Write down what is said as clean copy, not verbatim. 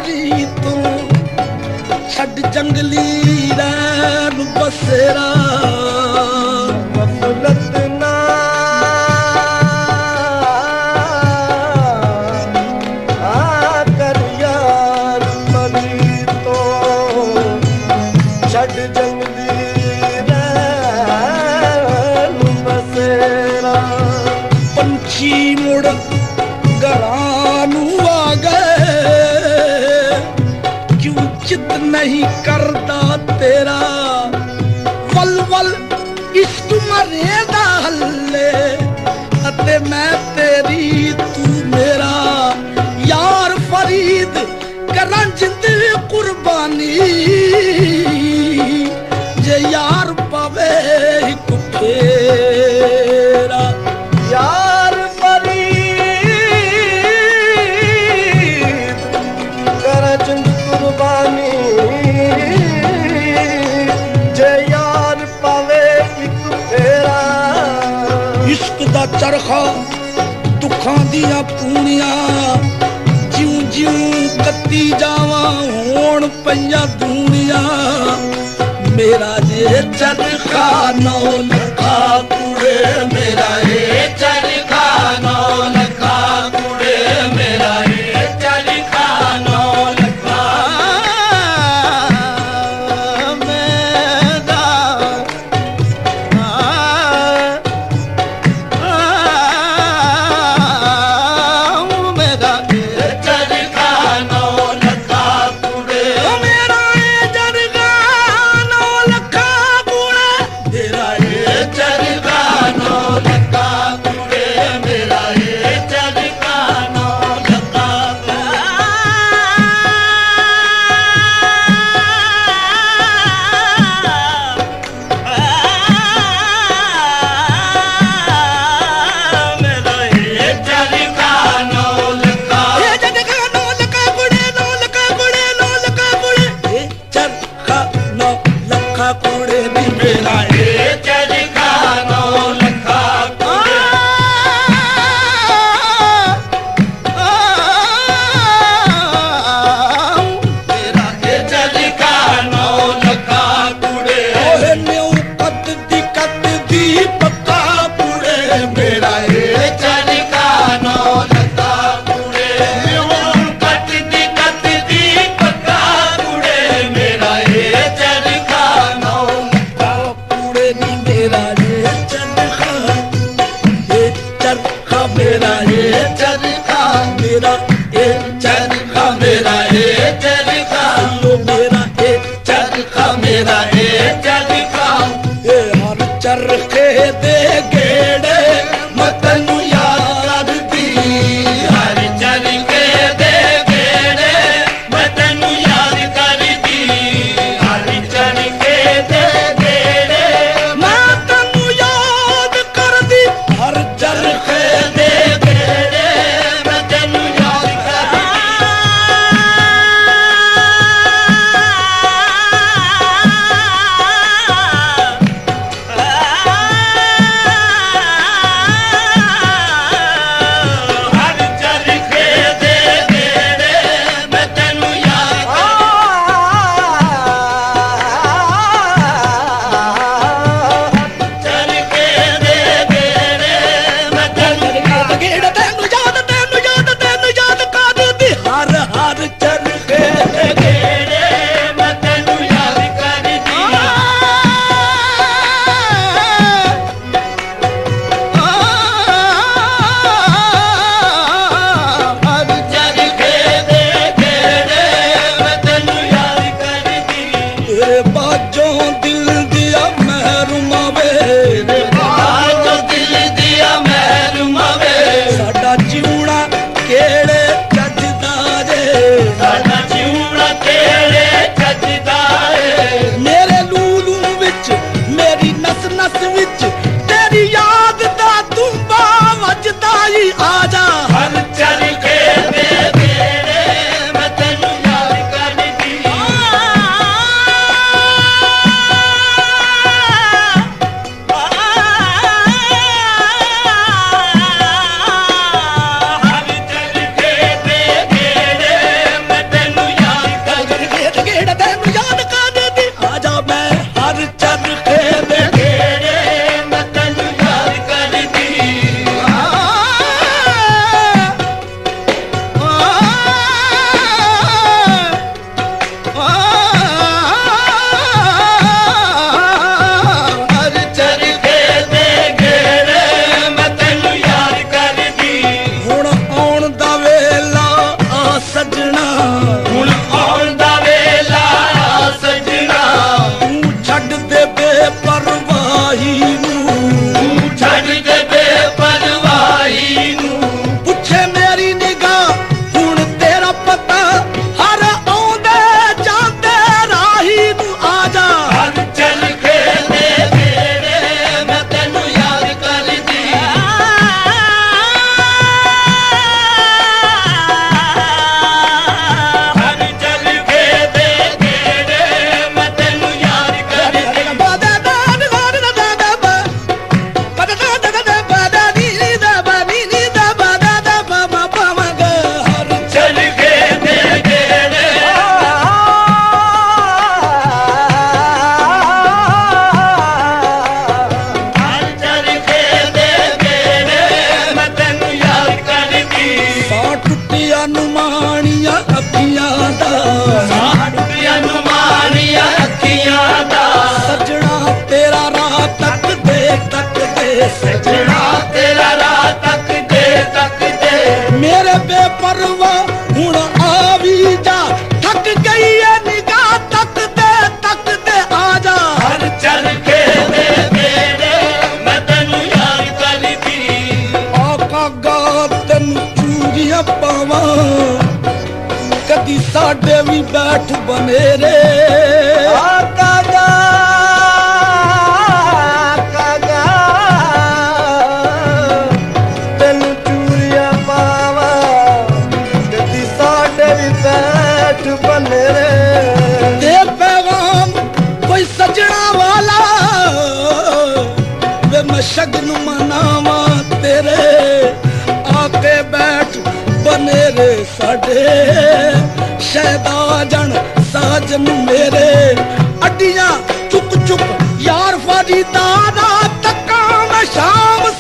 free ਤੂੰ ਛੱਡ ਜੰਗਲੀ ਰੈਣ ਬਸੇਰਾ ਗਫਲਤ ਨਾ ਆ ਕਰ ਯਾਰ ਫਰੀ ਤੋਂ ਛੱਡ ਜੰਗਲੀ ਰੈਣ ਬਸੇਰਾ ਪੰਛੀ ਮੁੜ ਘਰਾਂ ਨੂੰ ਆ ਗਏ ਕਿਉਂ ਚਿੱਤ ਨਹੀਂ ਕਰਦਾ ਤੇਰਾ ਵੱਲ ਵੱਲ ਇਸ਼ਕ ਮਰੇ ਦਾ ਹੱਲੇ ਅਤੇ ਮੈਂ ਤੇਰੀ ਤੂੰ ਮੇਰਾ ਯਾਰ ਫਰੀਦ ਕਰਾਂ ਜਿੰਦ ਕੁਰਬਾਨੀ ਜੇ ਯਾਰ ਪਵੇ ਇੱਕ ਫੇਰਾ ਯਾਰ ਫਰੀਦ ਕਰ ਜਿੰਦ ਕੁਰਬਾਨੀ ਜੇ ਯਾਰ ਪਾਵੇ ਇੱਕ ਫੇਰਾ ਇਸ਼ਕ ਦਾ ਚਰਖਾ ਦੁੱਖਾਂ ਦੀਆਂ ਪੂਣੀਆਂ ਜਿਉਂ ਜਿਉਂ ਕੱਤੀ ਜਾਵਾਂ ਹੋਣ ਪਈਆਂ ਦੂਣੀਆਂ ਮੇਰਾ ਜੇ ਚਰਖਾ ਨੌ ਲੱਖਾ ਕੁੜੇ ਮੇਰਾ ਇਹ ਚਰਖਾ ਨੌ ਲੱਖਾ ਕੁੜੇ ਮੇਰਾ ਇਹ ਚਰਖਾ ਨੌ ਲੱਖਾ ਚਰਖੇ ਦੇ ਗੇੜੇ ਮੈਂ ਤੈਨੂੰ ਯਾਦ ਕਰਦੀ ਹਰ ਚਰਖੇ ਦੇ ਗੇੜੇ ਮੈਂ ਤੈਨੂੰ ਯਾਦ ਕਰਦੀ ਹਰ ਚਰਖੇ ਦੇ ਗੇੜੇ ਮੈਂ ਤੈਨੂੰ ਯਾਦ ਕਰਦੀ ਹਰ ਚਰਖੇ ਦੇ ਗੇੜੇ ਮੈਂ ਤੈਨੂੰ ਯਾਦ ਕਰਦੀ ਕਾਗਾ ਤੈਨੂੰ ਚੂੜੀਆਂ ਪਾਵਾਂ ਕਦੀ ਸਾਡੇ ਵੀ ਬੈਠ ਬਨੇਰੇ ਕਾਗਾ ਕਾਗਾ ਤੈਨੂੰ ਚੂੜੀਆਂ ਪਾਵਾਂ ਕਦੀ ਸਾਡੇ ਵੀ ਬੈਠ ਬਨੇਰੇ ਤੇ ਪੈਗਾਮ ਕੋਈ ਸਜਣਾ ਵਾਲਾ ਵੇ ਮੈਂ ਸ਼ਗਨ ਮਨਾਵਾਂ ਤੇਰੇ ਆ ਕੇ ਬੈਠ ਬਨੇਰੇ ਸਾਡੇ ਸ਼ਹਿਦਾ ਜਣ ਸਾਜਨ ਮੇਰੇ ਅੱਡੀਆਂ ਚੁੱਕ ਚੁੱਕ ਯਾਰ ਫਰੀਦਾ ਦਾ ਤੱਕਾਂ ਮੈਂ ਸ਼ਾਮ